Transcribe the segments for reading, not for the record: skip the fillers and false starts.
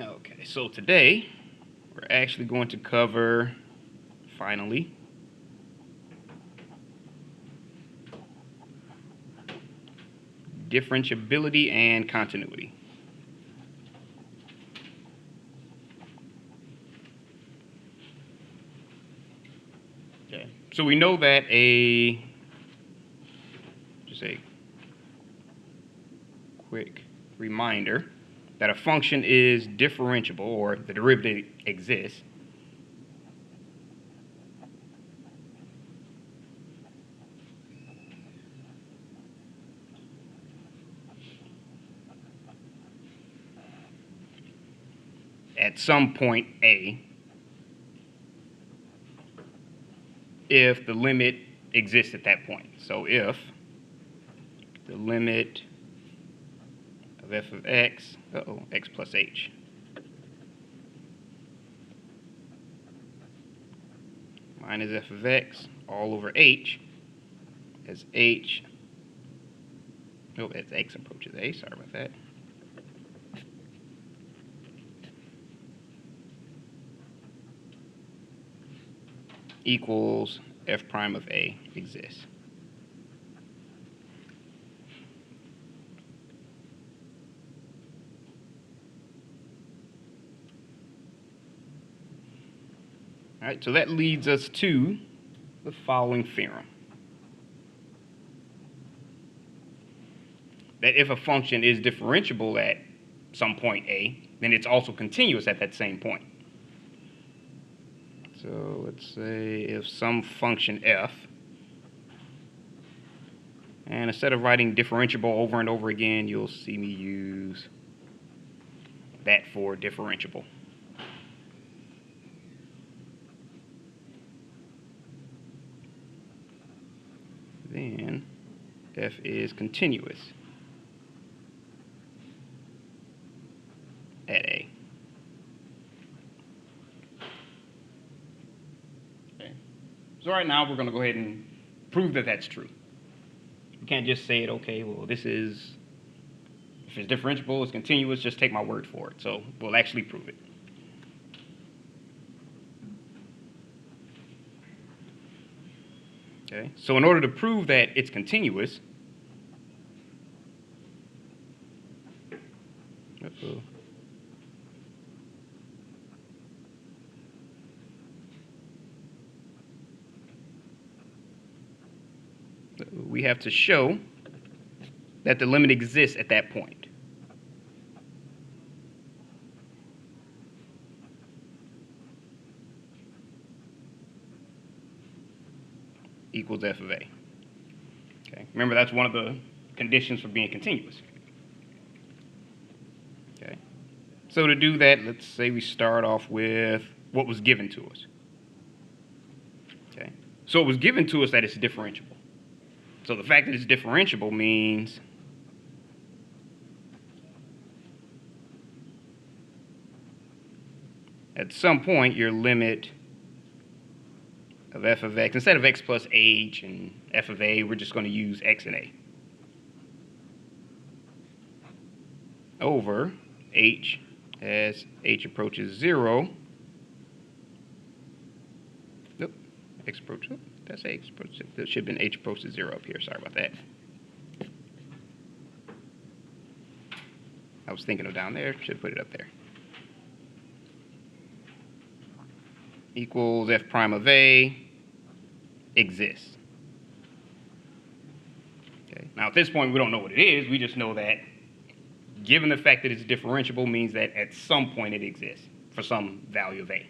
Okay, so today we're actually going to cover, finally, differentiability and continuity. Okay, so we know that just a quick reminder that a function is differentiable, or the derivative exists, at some point a if the limit exists at that point. So if the limit of f of x, x plus h, minus f of x all over h as h, as x approaches a, sorry about that, equals f prime of a exists. All right, so that leads us to the following theorem. That if a function is differentiable at some point a, then it's also continuous at that same point. So let's say if some function f, and instead of writing differentiable over and over again, you'll see me use that for differentiable. Then f is continuous at a. Okay. So right now we're going to go ahead and prove that that's true. You can't just say it, okay, well, this is, if it's differentiable, it's continuous, just take my word for it. So we'll actually prove it. Okay, so in order to prove that it's continuous, we have to show that the limit exists at that point. Equals f of a. Okay, remember that's one of the conditions for being continuous. Okay, so to do that, let's say we start off with what was given to us. Okay, so it was given to us that it's differentiable. So the fact that it's differentiable means at some point your limit of f of x, instead of x plus h and f of a, we're just going to use x and a, over h as h approaches 0. Nope, x approaches, that's x approaches, that should have been h approaches 0 up here, sorry about that. I was thinking of down there, should put it up there. Equals f prime of a exists. Okay. Now at this point we don't know what it is, we just know that given the fact that it's differentiable means that at some point it exists for some value of a.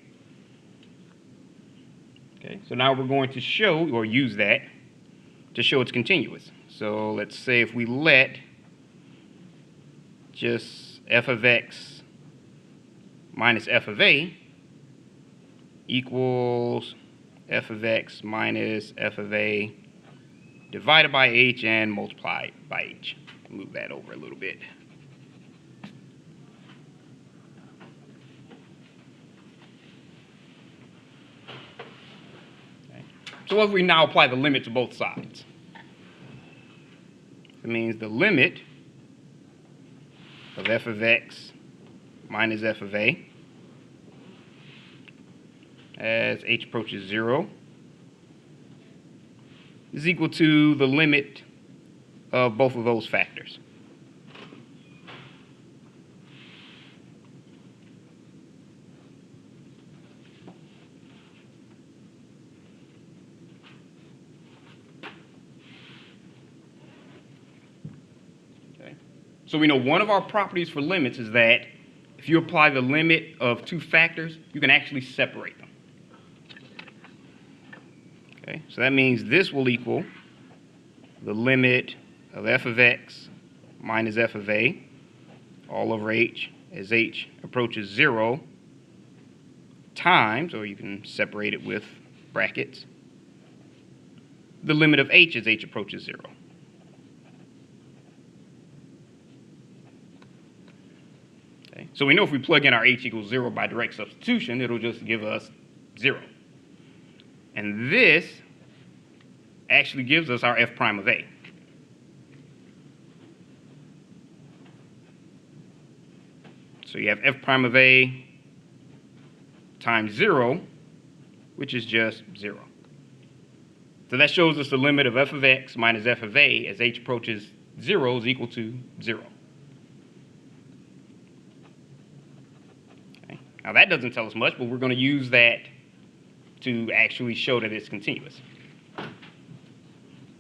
Okay, so now we're going to show, or use that, to show it's continuous. So let's say if we let just f of x minus f of a equals f of x minus f of a divided by h and multiplied by h. Move that over a little bit. Okay. So if we now apply the limit to both sides, it means the limit of f of x minus f of a as h approaches 0 is equal to the limit of both of those factors. Okay. So we know one of our properties for limits is that if you apply the limit of two factors, you can actually separate them. Okay, so that means this will equal the limit of f of x minus f of a all over h as h approaches 0 times, or you can separate it with brackets, the limit of h as h approaches 0. Okay, so we know if we plug in our h equals 0 by direct substitution, it'll just give us 0. And this actually gives us our f prime of a. So you have f prime of a times 0, which is just 0. So that shows us the limit of f of x minus f of a as h approaches 0 is equal to 0. Okay. Now that doesn't tell us much, but we're going to use that to actually show that it's continuous.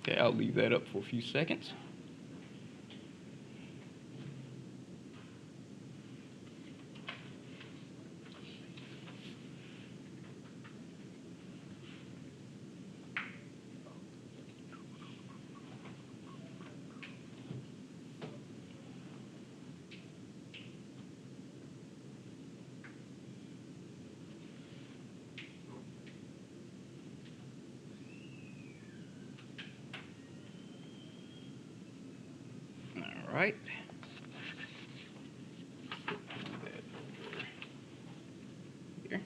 Okay, I'll leave that up for a few seconds. All right. Here.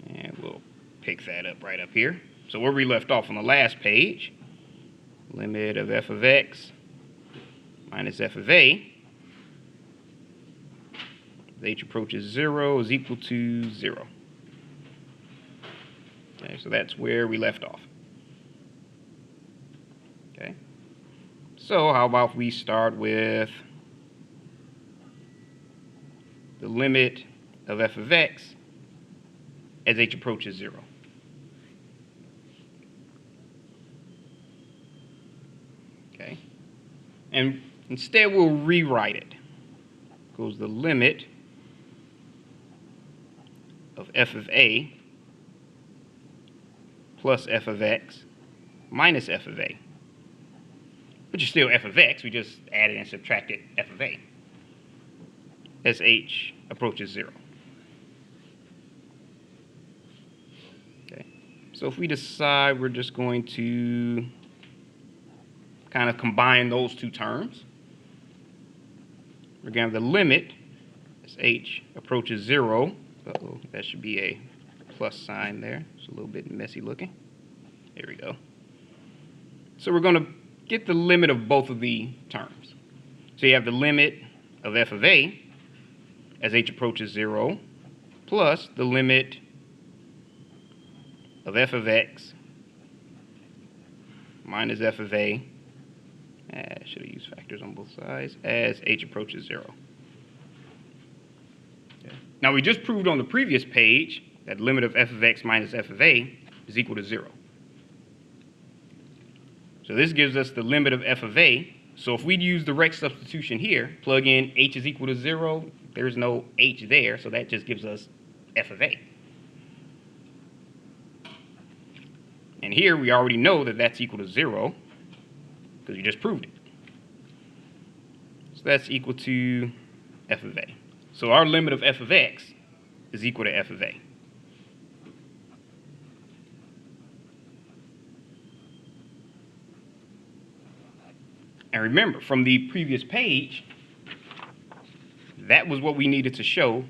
And we'll pick that up right up here. So where we left off on the last page, limit of f of x minus f of a as h approaches 0 is equal to 0. Okay, so that's where we left off. Okay, so how about we start with the limit of f of x as h approaches 0. Okay, and instead we'll rewrite it. Goes the limit of f of a plus f of x minus f of a, which is still f of x. We just added and subtracted f of a as h approaches 0. Okay, so if we decide we're just going to kind of combine those two terms, we're going to have the limit as h approaches 0. Uh-oh, that should be a plus sign there. It's a little bit messy looking. There we go. So we're going to get the limit of both of the terms. So you have the limit of f of a as h approaches 0 plus the limit of f of x minus f of a, I should have used factors on both sides, as h approaches 0. Okay. Now we just proved on the previous page that the limit of f of x minus f of a is equal to 0. So this gives us the limit of f of a. So if we use direct substitution here, plug in h is equal to 0, there's no h there, so that just gives us f of a. And here we already know that that's equal to 0 because we just proved it. So that's equal to f of a. So our limit of f of x is equal to f of a. And remember, from the previous page, that was what we needed to show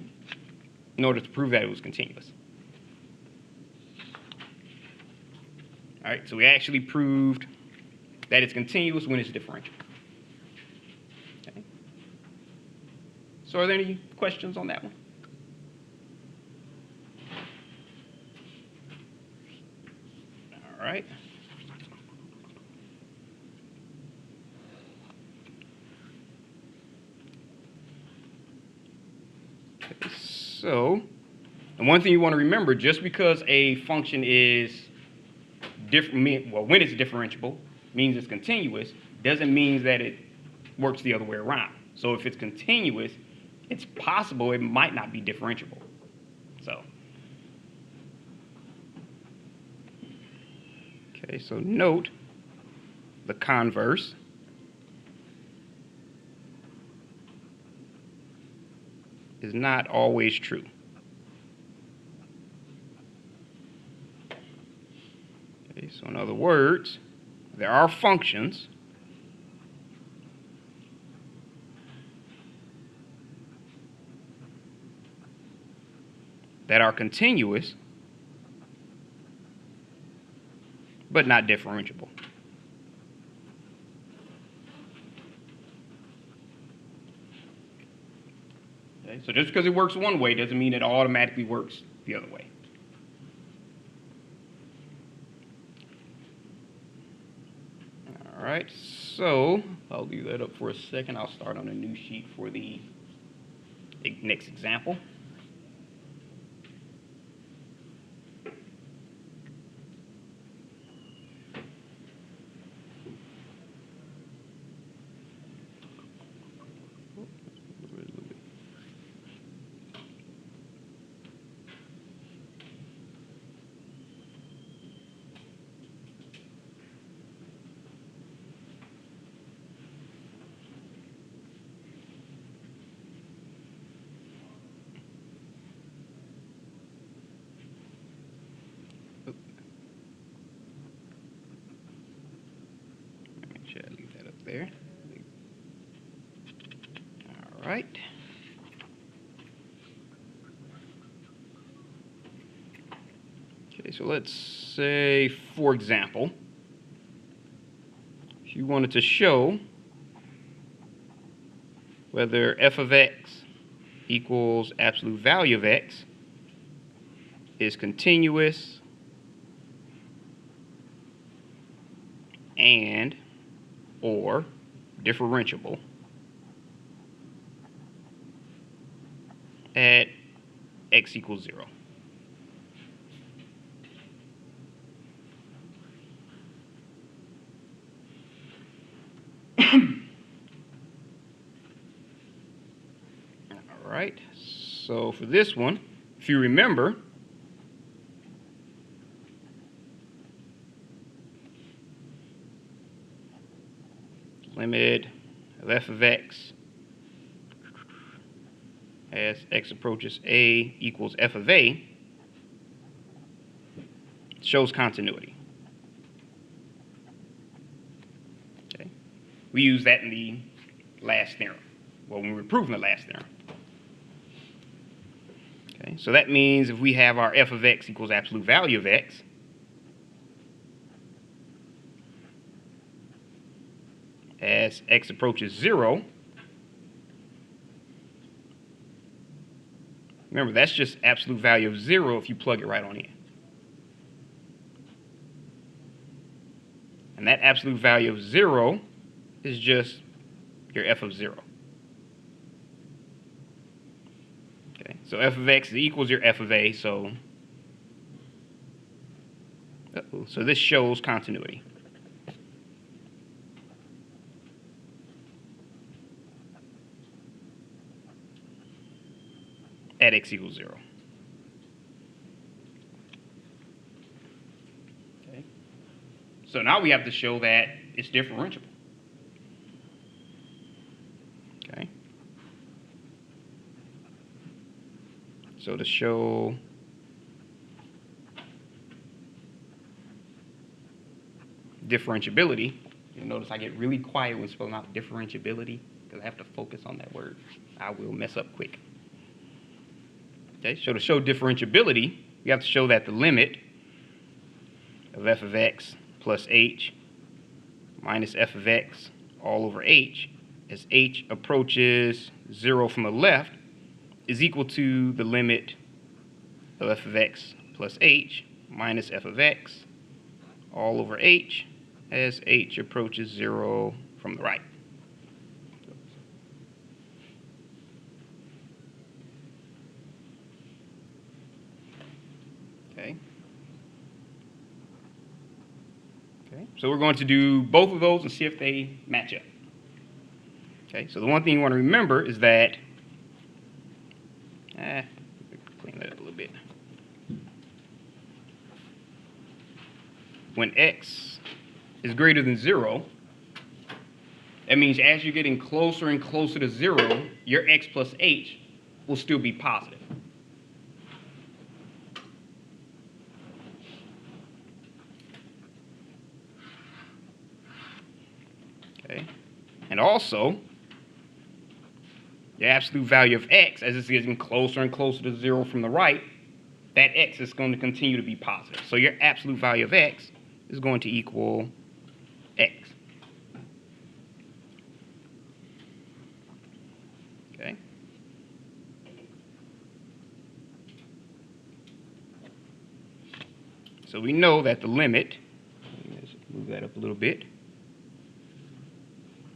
in order to prove that it was continuous. All right, so we actually proved that it's continuous when it's differential. Okay. So are there any questions on that one? All right. Okay, so, and one thing you want to remember, just because a function is different, well, when it's differentiable, means it's continuous, doesn't mean that it works the other way around. So if it's continuous, it's possible it might not be differentiable. So, okay, so note the converse is not always true. Okay, so in other words, there are functions that are continuous but not differentiable. Okay, so just because it works one way doesn't mean it automatically works the other way. All right, so I'll leave that up for a second. I'll start on a new sheet for the next example. Leave that up there. All right. Okay, so let's say, for example, if you wanted to show whether f of x equals absolute value of x is continuous and or differentiable at x equals 0. All right, so for this one, if you remember, limit of f of x as x approaches a equals f of a shows continuity. Okay, we use that in the last theorem. Well, when we were proving the last theorem. Okay, so that means if we have our f of x equals absolute value of x, as x approaches 0, remember that's just absolute value of 0 if you plug it right on in. And that absolute value of 0 is just your f of 0. Okay, so f of x equals your f of a, so this shows continuity. At x equals 0. Okay. So now we have to show that it's differentiable. Okay. So to show differentiability, you'll notice I get really quiet when spelling out differentiability because I have to focus on that word. I will mess up quick. Okay, so to show differentiability, you have to show that the limit of f of x plus h minus f of x all over h as h approaches 0 from the left is equal to the limit of f of x plus h minus f of x all over h as h approaches 0 from the right. Okay. Okay. So we're going to do both of those and see if they match up. Okay. So the one thing you want to remember is that clean that up a little bit. When x is greater than 0, that means as you're getting closer and closer to 0, your x plus h will still be positive. Okay. And also, the absolute value of x, as it's getting closer and closer to 0 from the right, that x is going to continue to be positive. So your absolute value of x is going to equal x. Okay. So we know that the limit, let's move that up a little bit,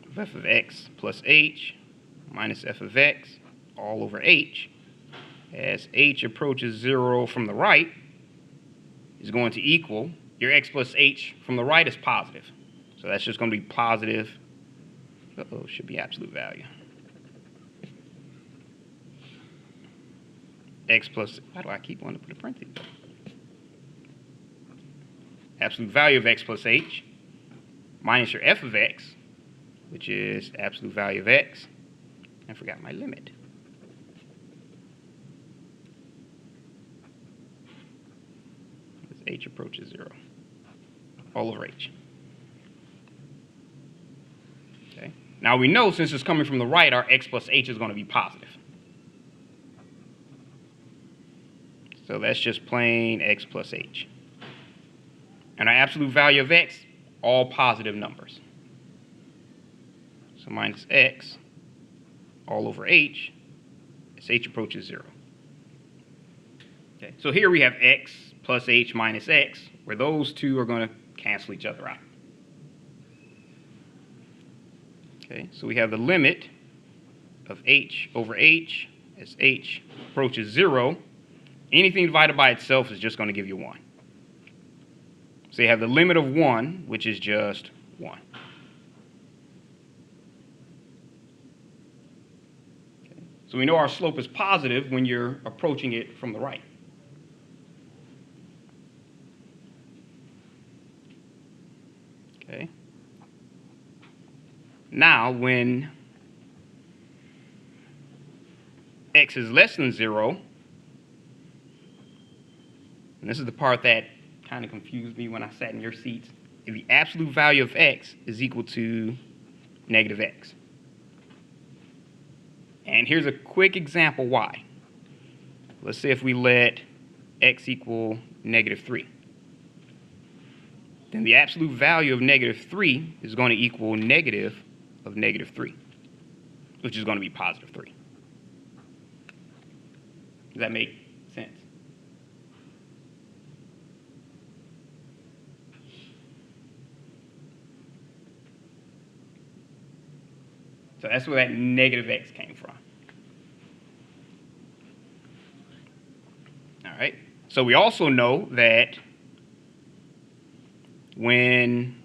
of f of x plus h minus f of x all over h as h approaches 0 from the right is going to equal, your x plus h from the right is positive. So that's just going to be positive, should be absolute value. X plus, why do I keep wanting to put a parentheses? Absolute value of x plus h minus your f of x, which is absolute value of x. I forgot my limit. As h approaches 0, all over h. Okay. Now we know since it's coming from the right, our x plus h is going to be positive. So that's just plain x plus h. And our absolute value of x, all positive numbers. So minus x all over h as h approaches 0. Okay, so here we have x plus h minus x, where those two are going to cancel each other out. Okay, so we have the limit of h over h as h approaches 0. Anything divided by itself is just going to give you 1. So you have the limit of 1, which is just 1. Okay. So we know our slope is positive when you're approaching it from the right. Okay. Now, when x is less than 0, and this is the part that kind of confused me when I sat in your seats, if the absolute value of x is equal to negative x. And here's a quick example why. Let's say if we let x equal negative 3. Then the absolute value of negative 3 is going to equal negative of negative 3, which is going to be positive 3. Does that make sense? So that's where that negative x came from. All right. So we also know that when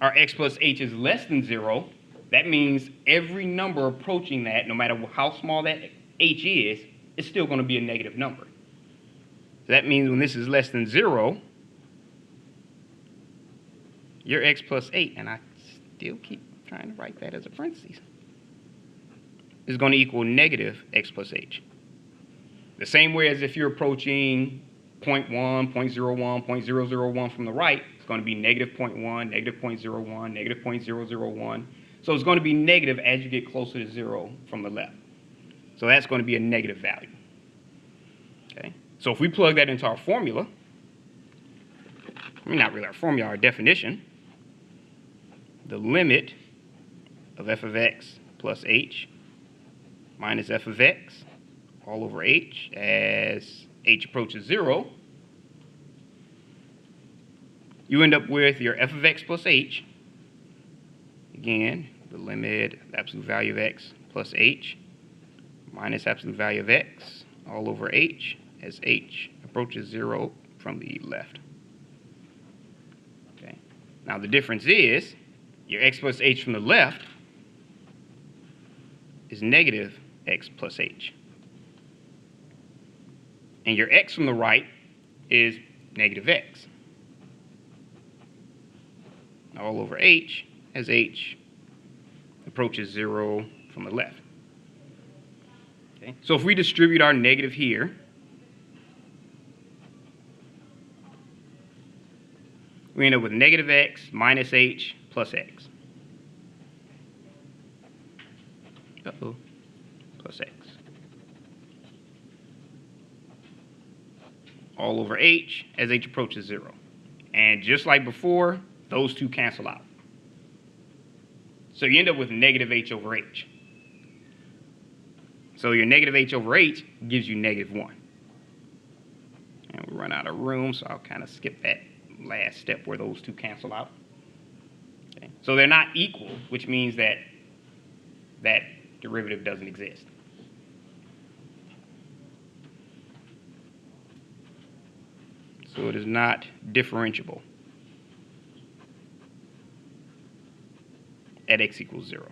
our x plus h is less than 0, that means every number approaching that, no matter how small that h is still going to be a negative number. So that means when this is less than 0, your x plus 8, and I still keep trying to write that as a parentheses, is going to equal negative x plus h. The same way as if you're approaching 0.1, 0.01, 0.001 from the right, it's going to be negative 0.1, negative 0.01, negative 0.001. So it's going to be negative as you get closer to 0 from the left. So that's going to be a negative value. Okay? So if we plug that into our formula, I mean, not really our formula, our definition, the limit of f of x plus h minus f of x all over h as h approaches 0, you end up with your f of x plus h. Again, the limit of absolute value of x plus h minus absolute value of x all over h as h approaches 0 from the left. Okay. Now the difference is your x plus h from the left is negative x plus h. And your x from the right is negative x all over h as h approaches 0 from the left. Okay. So if we distribute our negative here, we end up with negative x minus h plus x. Plus x. All over h as h approaches 0. And just like before, those two cancel out. So you end up with negative h over h. So your negative h over h gives you negative 1. And we run out of room, so I'll kind of skip that last step where those two cancel out. Okay. So they're not equal, which means that that derivative doesn't exist. So it is not differentiable at x equals 0.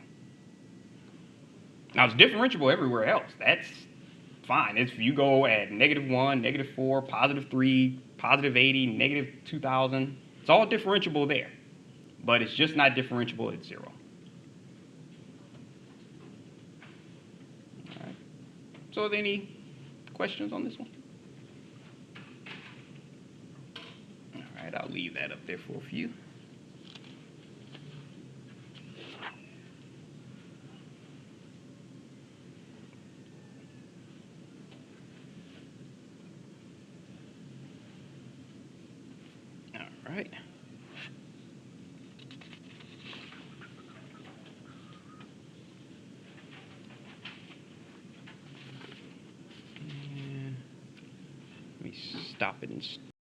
Now it's differentiable everywhere else. That's fine. If you go at -1, -4, +3, +80, -2000, it's all differentiable there. But it's just not differentiable at 0. All right. So are there any questions on this one? All right, I'll leave that up there for a few. All right. And let me stop it and